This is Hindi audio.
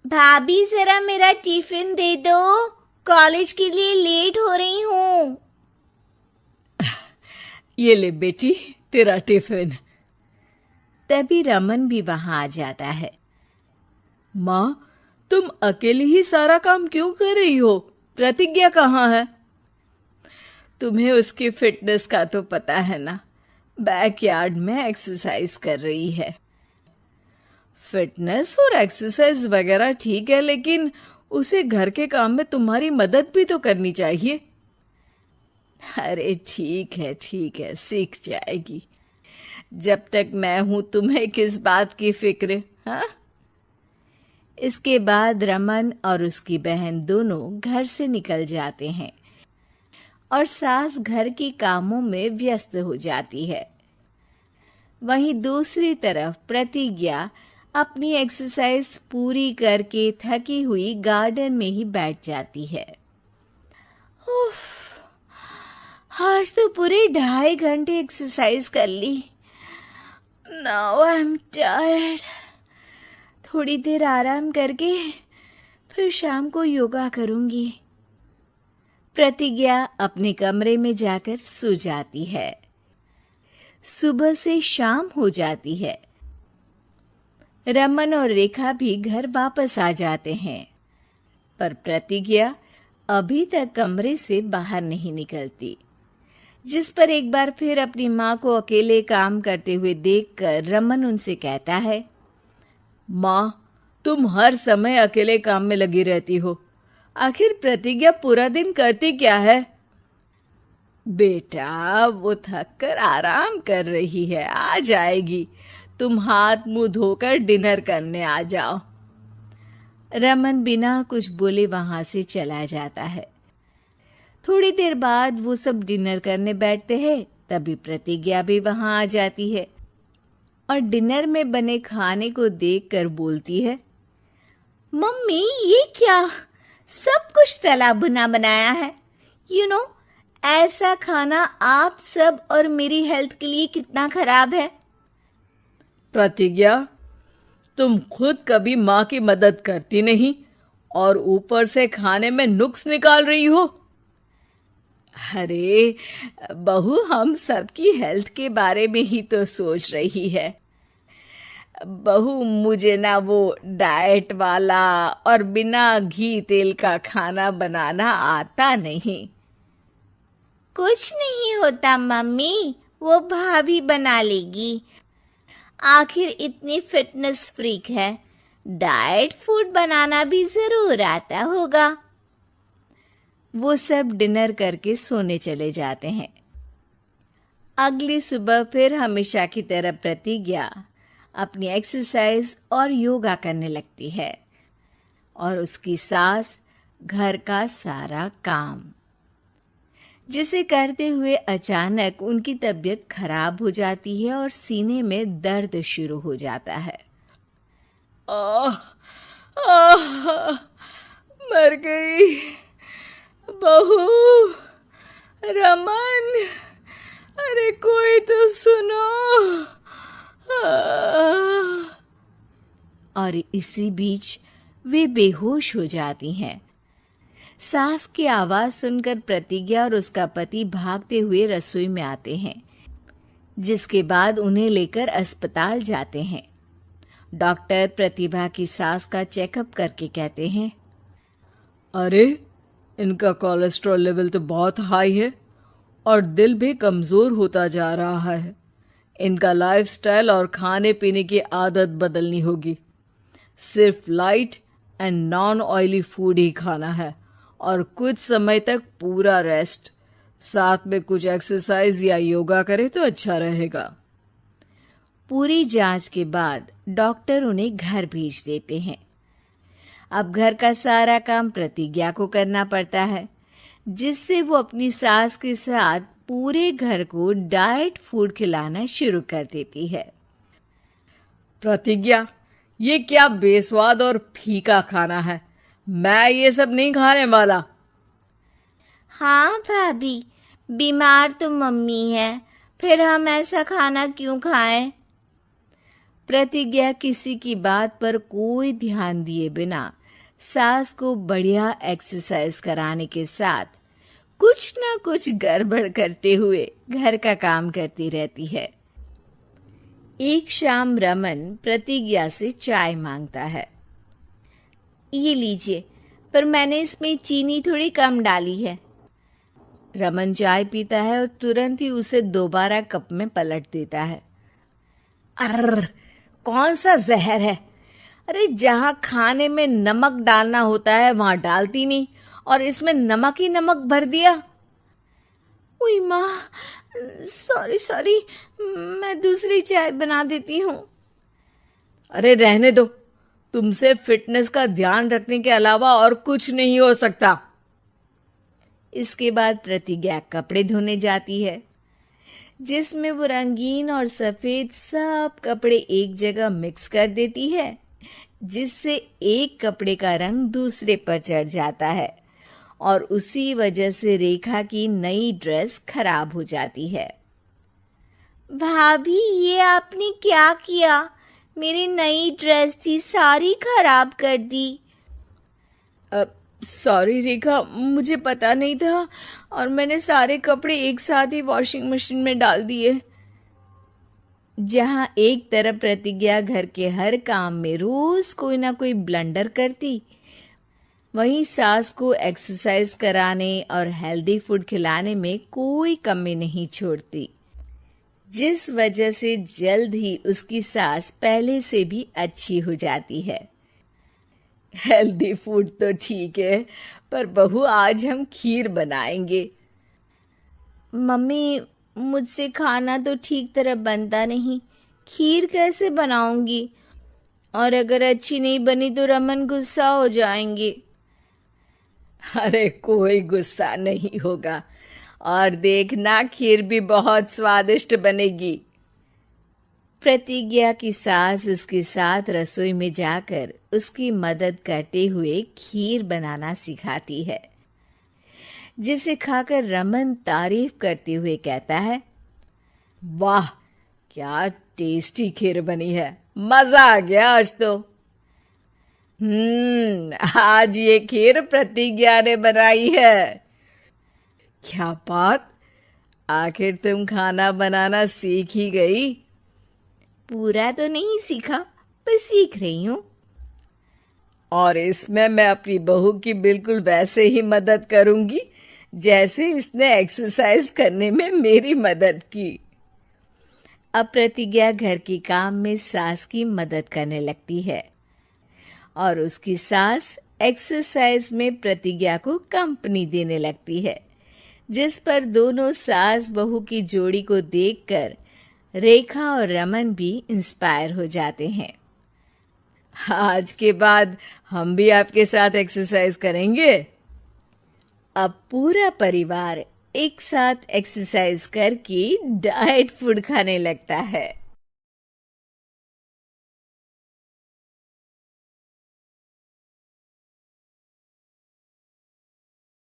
भाभी जरा मेरा टिफिन दे दो, कॉलेज के लिए लेट हो रही हूँ। ये ले बेटी तेरा टिफिन। तभी रमन भी वहां आ जाता है। माँ, तुम अकेले ही सारा काम क्यों कर रही हो? प्रतिज्ञा कहाँ है? तुम्हें उसकी फिटनेस का तो पता है ना, बैकयार्ड में एक्सरसाइज कर रही है। फिटनेस और एक्सरसाइज वगैरह ठीक है, लेकिन उसे घर के काम में तुम्हारी मदद भी तो करनी चाहिए। अरे ठीक है, सीख जाएगी। जब तक मैं हूं तुम्हें किस बात की फिक्र, हाँ? इसके बाद रमन और उसकी बहन दोनों घर से निकल जाते हैं और सास घर के कामों में व्यस्त हो जाती है। वहीं दूसरी तरफ प्रतिज्ञा अपनी एक्सरसाइज पूरी करके थकी हुई गार्डन में ही बैठ जाती है। उफ, आज तो पूरे 2.5 घंटे एक्सरसाइज कर ली। Now I am tired. थोड़ी देर आराम करके फिर शाम को योगा करूंगी। प्रतिज्ञा अपने कमरे में जाकर सो जाती है। सुबह से शाम हो जाती है। रमन और रेखा भी घर वापस आ जाते हैं, पर प्रतिज्ञा अभी तक कमरे से बाहर नहीं निकलती, जिस पर एक बार फिर अपनी माँ को अकेले काम करते हुए देखकर रमन उनसे कहता है, माँ, तुम हर समय अकेले काम में लगी रहती हो। आखिर प्रतिज्ञा पूरा दिन करती क्या है? बेटा, वो थक कर आराम कर रही है, आ जाएगी। तुम हाथ मुंह धोकर डिनर करने आ जाओ। रमन बिना कुछ बोले वहां से चला जाता है। थोड़ी देर बाद वो सब डिनर करने बैठते हैं, तभी प्रतिज्ञा भी वहां आ जाती है और डिनर में बने खाने को देखकर बोलती है, मम्मी ये क्या, सब कुछ तला भुना बनाया है। ऐसा खाना आप सब और मेरी हेल्थ के लिए कितना खराब है। प्रतिज्ञा, तुम खुद कभी माँ की मदद करती नहीं और ऊपर से खाने में नुक्स निकाल रही हो। अरे बहू, हम सबकी हेल्थ के बारे में ही तो सोच रही है। बहू, मुझे ना वो डाइट वाला और बिना घी तेल का खाना बनाना आता नहीं। कुछ नहीं होता मम्मी, वो भाभी बना लेगी। आखिर इतनी फिटनेस फ्रीक है, डाइट फूड बनाना भी जरूर आता होगा। वो सब डिनर करके सोने चले जाते हैं। अगली सुबह फिर हमेशा की तरह प्रतिज्ञा अपनी एक्सरसाइज और योगा करने लगती है और उसकी सास घर का सारा काम, जिसे करते हुए अचानक उनकी तबीयत खराब हो जाती है और सीने में दर्द शुरू हो जाता है। आह, आह, मर गई। बहू, रमन, अरे कोई तो सुनो। और इसी बीच वे बेहोश हो जाती हैं। सास की आवाज सुनकर प्रतिज्ञा और उसका पति भागते हुए रसोई में आते हैं, जिसके बाद उन्हें लेकर अस्पताल जाते हैं। डॉक्टर प्रतिभा की सास का चेकअप करके कहते हैं, अरे इनका कोलेस्ट्रॉल लेवल तो बहुत हाई है और दिल भी कमजोर होता जा रहा है। इनका लाइफस्टाइल और खाने पीने की आदत बदलनी होगी। सिर्फ light and non oily food ही खाना है और कुछ समय तक पूरा रेस्ट, साथ में कुछ एक्सरसाइज या योगा करे तो अच्छा रहेगा। पूरी जांच के बाद डॉक्टर उन्हें घर भेज देते हैं। अब घर का सारा काम प्रतिज्ञा को करना पड़ता है, जिससे वो अपनी सास के साथ पूरे घर को डाइट फूड खिलाना शुरू कर देती है। प्रतिज्ञा, ये क्या बेस्वाद और फीका खाना है। मैं ये सब नहीं खाने वाला। हाँ भाभी, बीमार तो मम्मी है, फिर हम ऐसा खाना क्यों खाएं? प्रतिज्ञा किसी की बात पर कोई ध्यान दिए बिना सास को बढ़िया एक्सरसाइज कराने के साथ कुछ ना कुछ गड़बड़ करते हुए घर का काम करती रहती है। एक शाम रमन प्रतिज्ञा से चाय मांगता है। ये लीजिए, पर मैंने इसमें चीनी थोड़ी कम डाली है। रमन चाय पीता है और तुरंत ही उसे दोबारा कप में पलट देता है। अर्र, कौन सा जहर है? अरे जहां खाने में नमक डालना होता है वहां डालती नहीं, और इसमें नमक ही नमक भर दिया। उई माँ, सॉरी सॉरी, मैं दूसरी चाय बना देती हूँ। अरे रहने दो, तुमसे फिटनेस का ध्यान रखने के अलावा और कुछ नहीं हो सकता। इसके बाद प्रतिज्ञा कपड़े धोने जाती है, जिसमें वो रंगीन और सफेद सब कपड़े एक जगह मिक्स कर देती है, जिससे एक कपड़े का रंग दूसरे पर चढ़ जाता है और उसी वजह से रेखा की नई ड्रेस खराब हो जाती है। भाभी, ये आपने क्या किया? मेरी नई ड्रेस थी, सारी खराब कर दी। सॉरी रेखा, मुझे पता नहीं था और मैंने सारे कपड़े एक साथ ही वॉशिंग मशीन में डाल दिए। जहां एक तरफ प्रतिज्ञा घर के हर काम में रोज कोई ना कोई ब्लंडर करती, वहीं सास को एक्सरसाइज कराने और हेल्दी फूड खिलाने में कोई कमी नहीं छोड़ती, जिस वजह से जल्द ही उसकी सास पहले से भी अच्छी हो जाती है। हेल्दी फूड तो ठीक है, पर बहू आज हम खीर बनाएंगे। मम्मी, मुझसे खाना तो ठीक तरह बनता नहीं, खीर कैसे बनाऊंगी? और अगर अच्छी नहीं बनी तो रमन गुस्सा हो जाएंगे। अरे कोई गुस्सा नहीं होगा, और देखना खीर भी बहुत स्वादिष्ट बनेगी। प्रतिज्ञा की सास उसके साथ रसोई में जाकर उसकी मदद करते हुए खीर बनाना सिखाती है, जिसे खाकर रमन तारीफ करते हुए कहता है, वाह क्या टेस्टी खीर बनी है, मजा आ गया आज तो। आज ये खीर प्रतिज्ञा ने बनाई है। क्या बात, आखिर तुम खाना बनाना सीख ही गई? पूरा तो नहीं सीखा, पर सीख रही हूँ। और इसमें मैं अपनी बहू की बिल्कुल वैसे ही मदद करूंगी जैसे इसने एक्सरसाइज करने में मेरी मदद की। अब प्रतिज्ञा घर के काम में सास की मदद करने लगती है और उसकी सास एक्सरसाइज में प्रतिज्ञा को कंपनी देने लगती है, जिस पर दोनों सास बहू की जोड़ी को देखकर रेखा और रमन भी इंस्पायर हो जाते हैं। आज के बाद हम भी आपके साथ एक्सरसाइज करेंगे। अब पूरा परिवार एक साथ एक्सरसाइज करके डाइट फूड खाने लगता है।